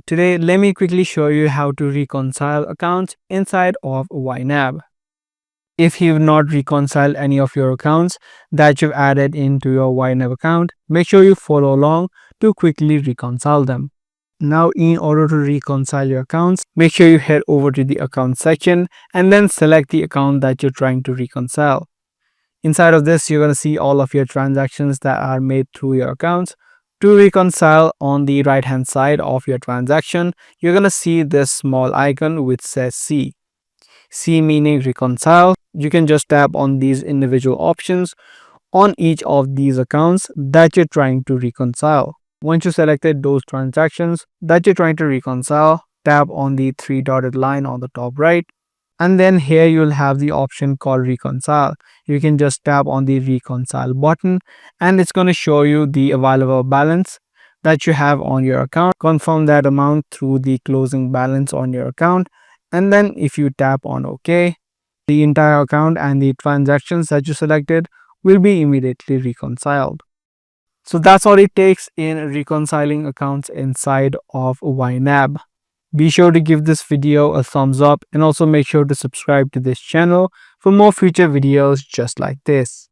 Today, let me quickly show you how to reconcile accounts inside of YNAB. If you've not reconciled any of your accounts that you've added into your YNAB account, make sure you follow along to quickly reconcile them. Now, in order to reconcile your accounts, make sure you head over to the account section and then select the account that you're trying to reconcile. Inside of this, you're going to see all of your transactions that are made through your accounts. To reconcile, on the right hand side of your transaction, you're going to see this small icon which says C. C meaning reconcile. You can just tap on these individual options on each of these accounts that you're trying to reconcile. Once you selected those transactions that you're trying to reconcile, tap on the three dotted line on the top right, and then here you'll have the option called reconcile. You can just tap on the reconcile button and it's going to show you the available balance that you have on your account. Confirm that amount through the closing balance on your account, and then if you tap on OK, the entire account and the transactions that you selected will be immediately reconciled. So that's all it takes in reconciling accounts inside of YNAB. Be sure to give this video a thumbs up and also make sure to subscribe to this channel for more future videos just like this.